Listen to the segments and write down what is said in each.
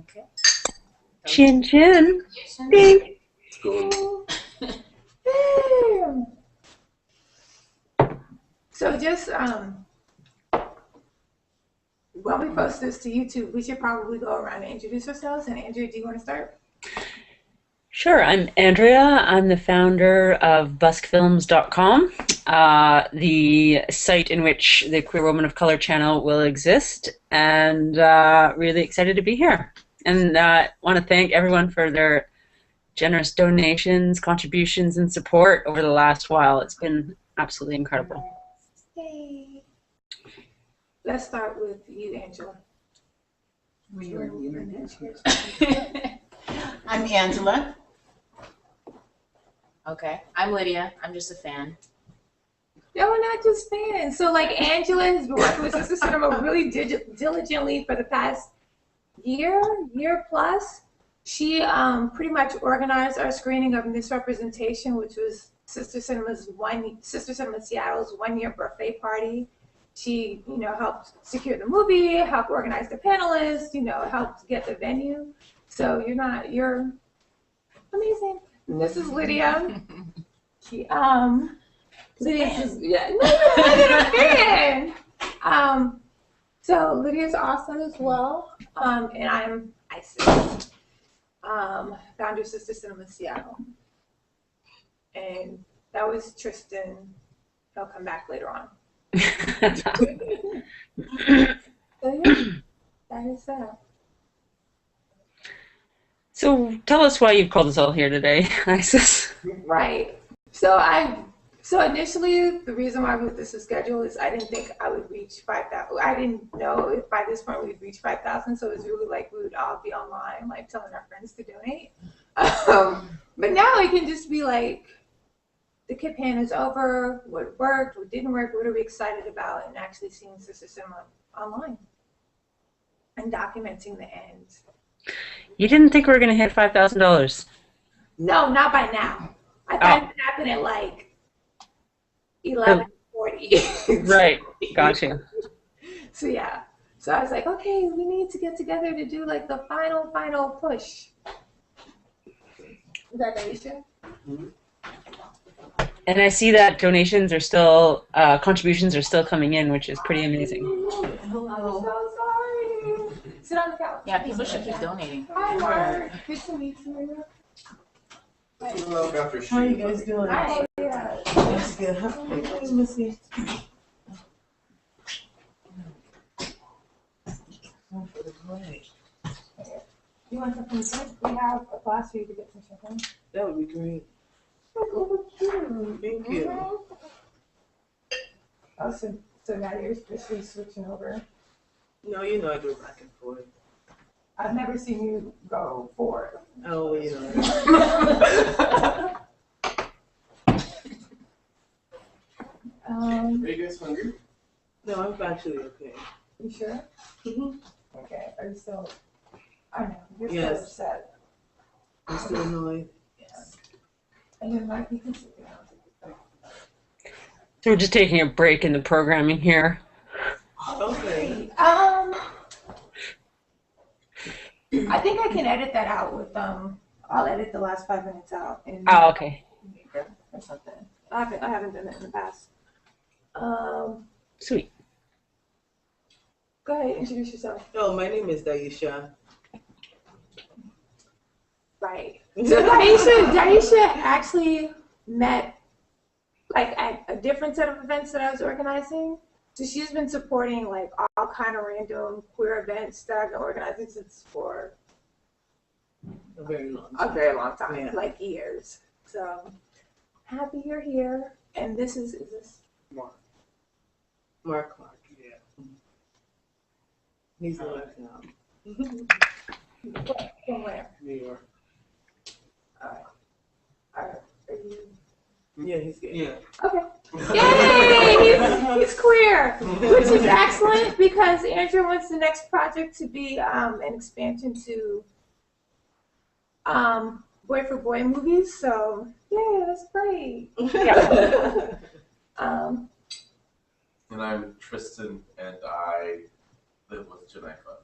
Okay. Chin chin. Ding. Cool. So just when we post this to YouTube, we should probably go around and introduce ourselves. And Andrea, do you want to start? Sure, I'm Andrea. I'm the founder of Buskfilms.com, the site in which the Queer Woman of Color channel will exist, and really excited to be here. And want to thank everyone for their generous donations, contributions, and support over the last while. It's been absolutely incredible. Yay. Let's start with you, Angela. I'm Angela. Okay. I'm Lydia. I'm just a fan. No, we're not just fans. So, like, Angela has been working with Sister Cinema really diligently for the past year plus. She pretty much organized our screening of Misrepresentation, which was Sister Cinema Seattle's 1-year birthday party. She, helped secure the movie, helped organize the panelists, helped get the venue. So you're amazing. And this is Lydia. She, Lydia's a fan. So Lydia's awesome as well. And I'm Isis, founder of Sister Cinema Seattle. And that was Tristan. He'll come back later on. So yeah, that is that. So tell us why you've called us all here today, Isis. Right. So initially the reason why this was scheduled is I didn't think I would reach 5,000. I didn't know if by this point we'd reach 5,000. So it was really like we would all be online, like telling our friends to donate. But now it can just be like, the campaign is over, what worked, what didn't work, what are we excited about, and actually seeing Sister Cinema online and documenting the end. You didn't think we were going to hit $5,000? No, not by now. I thought it would happen at like 11:40. Right, got you. So yeah, so I was like, okay, we need to get together to do like the final push. Is that Aisha? Mm-hmm. And I see that donations are still, contributions are still coming in, which is pretty amazing. Hello. I'm so sorry. Sit on the couch. Yeah, people should keep donating. Hi, Mark. Good to meet you. Look after How are you guys doing? Hi. Yeah. That's good. Let me see. Oh, for the break. You want something to drink? We have a glass for you to get some champagne. That would be great. Over here. Thank you. Oh, so now you're officially switching over. No, you know I go back and forth. I've never seen you go forward. Oh, you know. Are you guys hungry? No, I'm actually okay. You sure? Mm-hmm. Okay. Are you still? I know. You're Yes. still upset. I'm still annoyed. Yes. And then Mike, you can sit down. So we're just taking a break in the programming here. Okay. I think I can edit that out with I'll edit the last 5 minutes out and Oh, okay. or something. I haven't done that in the past. Sweet. Go ahead, introduce yourself. Oh, my name is Daisha. Right. So Daisha actually met like at a different set of events that I was organizing. So she's been supporting like all kind of random queer events that I've been organizing since for A very long a time. very long time, Yeah. like years. So happy you're here. And this is this Mark Clark, yeah. He's left now. from where? New York. Are you Yeah, he's good. Yeah. okay? Yay! He's queer, which is excellent because Andrew wants the next project to be an expansion to boy for boy movies. So yeah, that's great. Yeah. And I'm Tristan, and I live with Janaifa.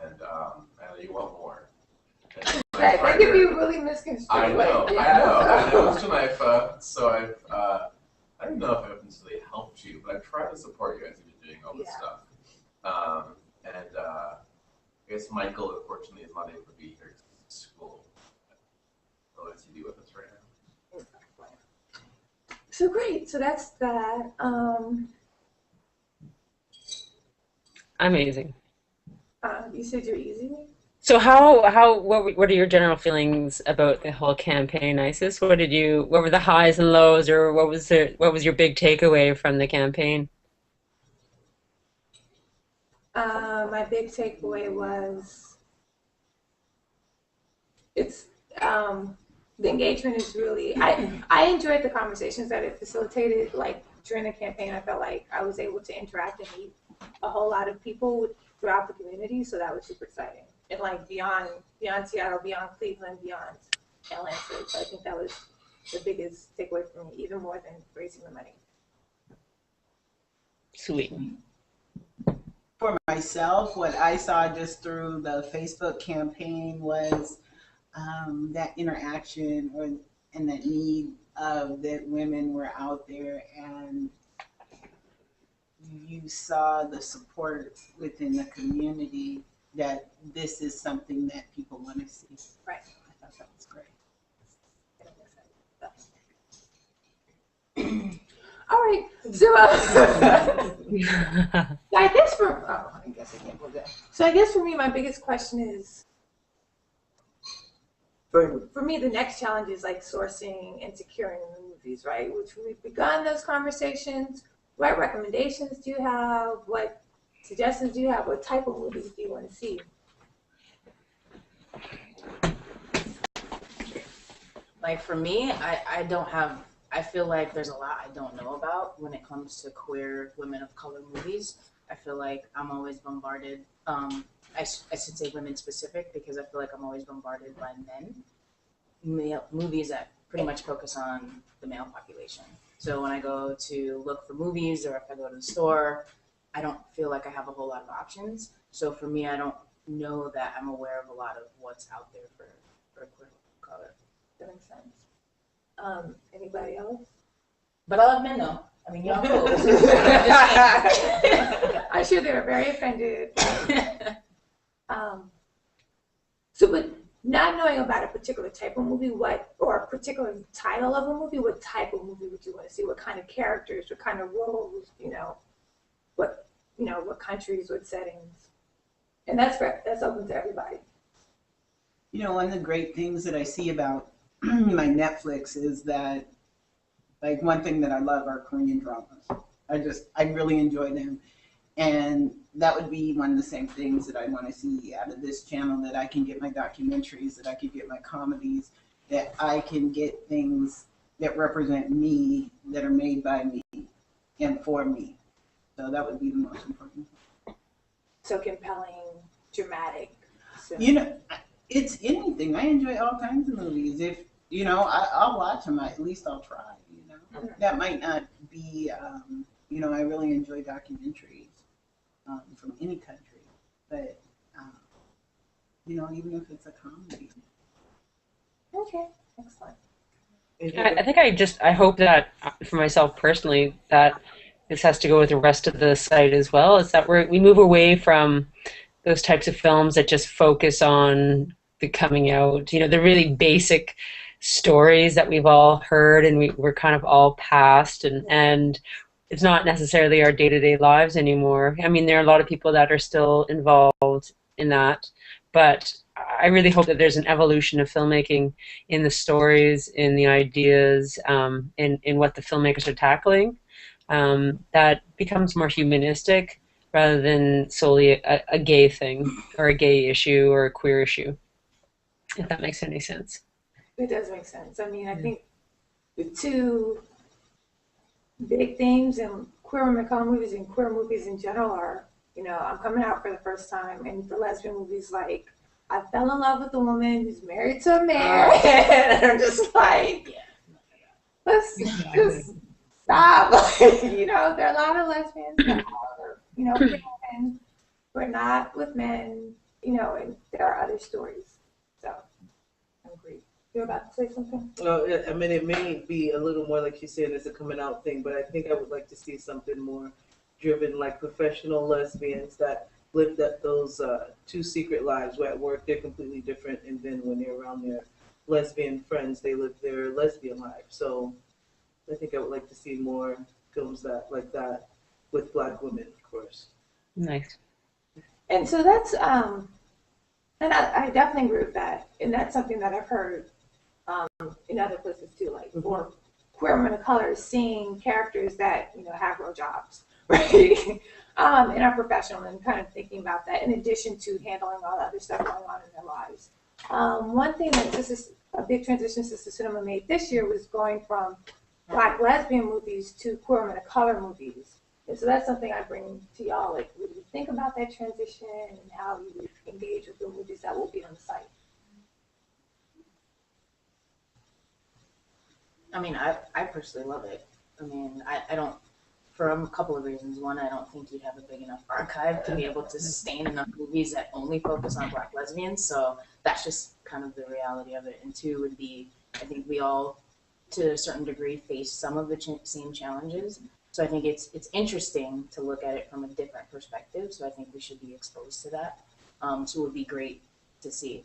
and you want more. Right, that can be really misconstrued. I know. So I've I don't know if I've necessarily helped you, but I've tried to support you as you've been doing all this stuff. I guess Michael, unfortunately, is not able to be here to school. What does he do with us right now? So great. So that's that. Amazing. You said you're easy. So what are your general feelings about the whole campaign, Isis? What were the highs and lows, or what was your big takeaway from the campaign? My big takeaway was it's the engagement is really I enjoyed the conversations that it facilitated. Like during the campaign, I felt like I was able to interact and meet a whole lot of people throughout the community, so that was super exciting. And like beyond Seattle, beyond Cleveland, beyond Atlanta. So I think that was the biggest takeaway for me, even more than raising the money. Sweet. For myself, what I saw just through the Facebook campaign was that interaction and that need of that women were out there, and you saw the support within the community that this is something that people want to see. Right. I thought that was great. All right. So I guess I can't move that. So I guess for me, my biggest question is, for me, the next challenge is like sourcing and securing the movies, right? Which we've begun those conversations. What recommendations do you have? What suggestions do you have? What type of movies do you want to see? Like for me, I feel like there's a lot I don't know about when it comes to queer women of color movies. I feel like I'm always bombarded. I should say women specific, because I feel like I'm always bombarded by movies that pretty much focus on the male population. So when I go to look for movies, or if I go to the store, I don't feel like I have a whole lot of options. So for me, I don't know that I'm aware of a lot of what's out there for queer color. That makes sense. Anybody else? But I love men though. I mean, y'all know. I'm sure they were very offended. But not knowing about a particular type of movie, or a particular title of a movie, what type of movie would you want to see? What kind of characters? What kind of roles? What countries? What settings? And that's open to everybody. One of the great things that I see about my Netflix is that, like, one thing that I love are Korean dramas. I really enjoy them. And that would be one of the same things that I want to see out of this channel, that I can get my documentaries, that I can get my comedies, that I can get things that represent me, that are made by me and for me. So that would be the most important. So compelling, dramatic. So. It's anything. I enjoy all kinds of movies. If, I'll watch them. At least I'll try, That might not be, I really enjoy documentaries from any country. But, even if it's a comedy. Okay, excellent. I think I hope that for myself personally, that this has to go with the rest of the site as well, is that we move away from those types of films that just focus on the coming out, the really basic stories that we've all heard and we're kind of all past, and it's not necessarily our day-to-day lives anymore. I mean, there are a lot of people that are still involved in that, but I really hope that there's an evolution of filmmaking in the stories, in the ideas, in what the filmmakers are tackling, that becomes more humanistic rather than solely a gay thing or a gay issue or a queer issue, if that makes any sense. It does make sense. I mean, I think the two big themes in queer women of color movies and queer movies in general are, I'm coming out for the first time, and for lesbian movies, like, I fell in love with a woman who's married to a man, and I'm just like, let's just stop. There are a lot of lesbians that are, women who are not with men, you know, and there are other stories. So I agree. You're about to say something? I mean, it may be a little more like you said, it's a coming out thing, but I think I would like to see something more driven, like professional lesbians that live those two secret lives. Where at work they're completely different, and then when they're around their lesbian friends, they live their lesbian life. So I think I would like to see more films like that with Black women, of course. Nice. And so that's, and I definitely agree with that. And that's something that I've heard in other places too, like for queer women of color, seeing characters that, you know, have real jobs, right? And are professional, and kind of thinking about that in addition to handling all the other stuff going on in their lives. One thing that this is a big transition Sister Cinema made this year was going from Black lesbian movies to queer women of color movies. And so that's something I bring to y'all. Like, what do you think about that transition and how you would engage with the movies that will be on the site? I mean, I personally love it. I mean, I don't, for a couple of reasons. One, I don't think you'd have a big enough archive to be able to sustain enough movies that only focus on Black lesbians. So that's just kind of the reality of it. And two would be, I think we all, to a certain degree, face some of the same challenges. So I think it's interesting to look at it from a different perspective. So I think we should be exposed to that. So it would be great to see.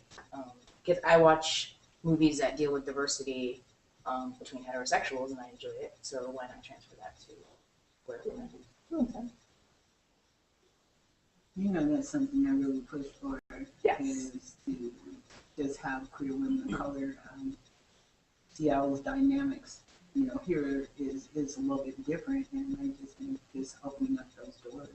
Because I watch movies that deal with diversity between heterosexuals, and I enjoy it. So why not transfer that to queer women? You know, that's something I really push for. Yes. Is to just have queer women of color see all dynamics. You know, here is a little bit different, and I just think just opening up those doors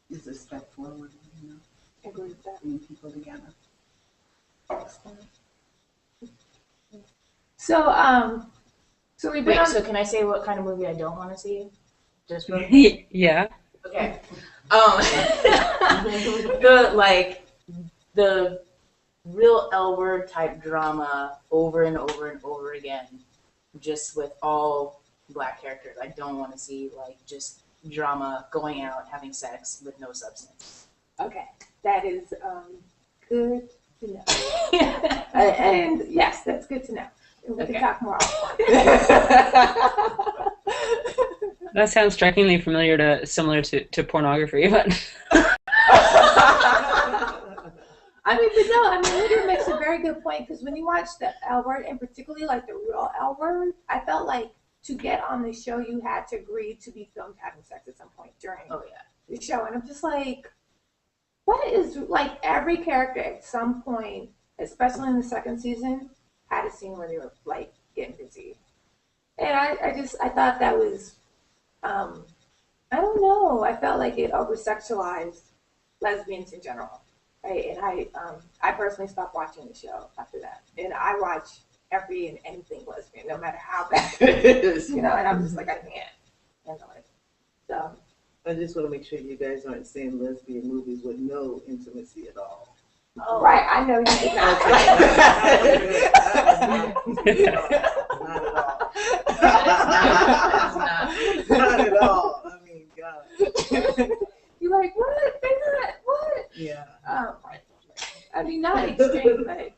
is a step forward. You know, I agree with that. bringing people together. So, so we've been Wait, on. so can I say what kind of movie I don't want to see? Just real Yeah. Okay. The real L word type drama over and over and over again, just with all Black characters. I don't want to see like just drama, going out, having sex with no substance. Okay, that is good to know. And yes, that's good to know. And we Okay. can talk more. That sounds strikingly similar to pornography, but I mean, but no, I mean, Lydia makes a very good point, because when you watch the L word, and particularly like the real L word, I felt like to get on the show, you had to agree to be filmed having sex at some point during Oh yeah. the show. And I'm just like, what is, like, every character at some point, especially in the second season, had a scene where they were like getting busy. And I thought that was, I don't know, I felt like it over sexualized lesbians in general. Right, and I personally stopped watching the show after that, and I watch every and anything lesbian, no matter how bad it is, you know. And I'm just like, I can't handle it. So I just want to make sure you guys aren't seeing lesbian movies with no intimacy at all. oh, right, I know you did not. Not at all. It's not. Not at all. I mean, God. You're like, what? They're not. What? Yeah. I mean, not extreme, but it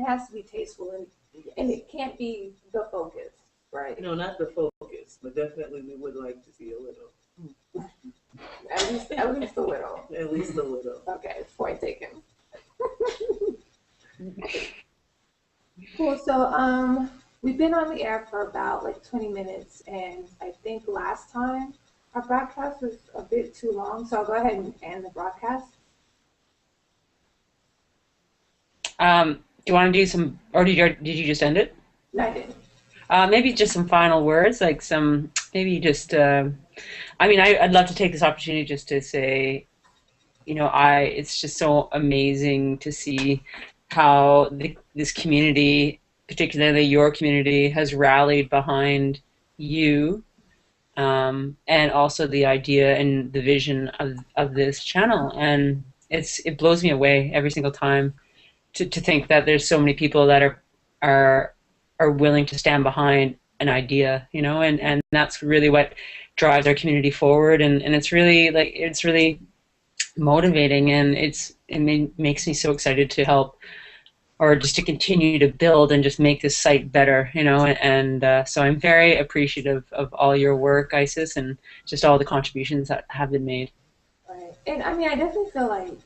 has to be tasteful, and it can't be the focus, right? No, not the focus, but definitely we would like to see a little. At least a little. At least a little. Okay, point taken. Cool. So we've been on the air for about like 20 minutes, and I think last time our broadcast was a bit too long, so I'll go ahead and end the broadcast. do you want to do some, or did you just end it? No, I didn't. Maybe just some final words, like maybe just, I mean, I'd love to take this opportunity just to say, you know, it's just so amazing to see how this community, particularly your community, has rallied behind you, and also the idea and the vision of this channel. And it blows me away every single time to think that there's so many people that are willing to stand behind an idea, you know, and that's really what drive their community forward, and it's really motivating, and makes me so excited to help, or just to continue to build and just make this site better, and so I'm very appreciative of all your work, Isis, and just all the contributions that have been made. Right. And I mean, I definitely feel like,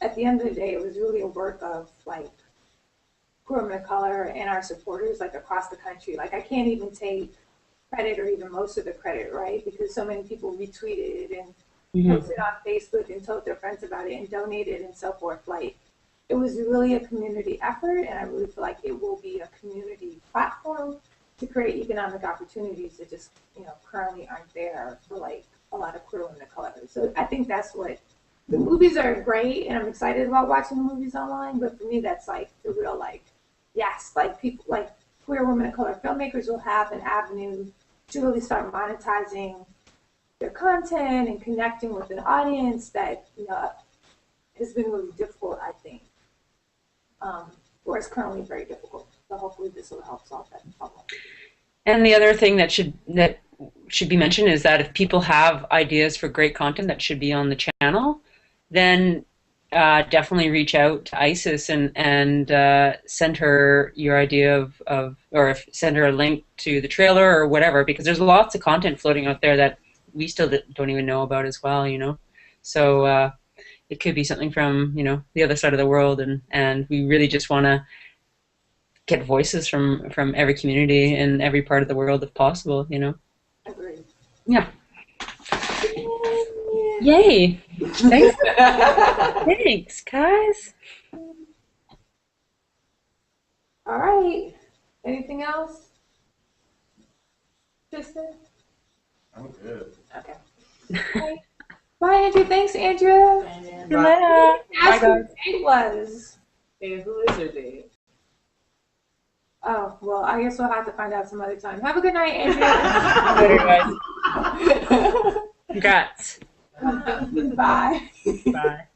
at the end of the day, it was really a work of like queer women of color and our supporters like across the country. Like I can't even take credit or even most of the credit, right? Because so many people retweeted and posted on Facebook and told their friends about it and donated and so forth. Like it was really a community effort, and I really feel like it will be a community platform to create economic opportunities that just, currently aren't there for like a lot of queer women of color. So I think that's what the movies are great, and I'm excited about watching the movies online. But for me, that's like the real yes, like people like queer women of color filmmakers will have an avenue to really start monetizing their content and connecting with an audience that has been really difficult, I think, or is currently very difficult. So hopefully this will help solve that problem. And the other thing that should be mentioned is that if people have ideas for great content that should be on the channel, then definitely reach out to Isis and send her your idea or send her a link to the trailer or whatever, because there's lots of content floating out there that we still don't even know about as well, So it could be something from, the other side of the world, and we really just want to get voices from every community in every part of the world if possible, Agreed. Yeah. Yay. Thanks. Thanks, guys. All right. Anything else? Tristan? I'm good. Okay. Okay. Bye, Andrew. Thanks, Andrea. And See you later. Ask Bye, who the date was. And who is her date? Oh, well, I guess we'll have to find out some other time. Have a good night, Andrea. Later, guys. Congrats. Bye. Bye.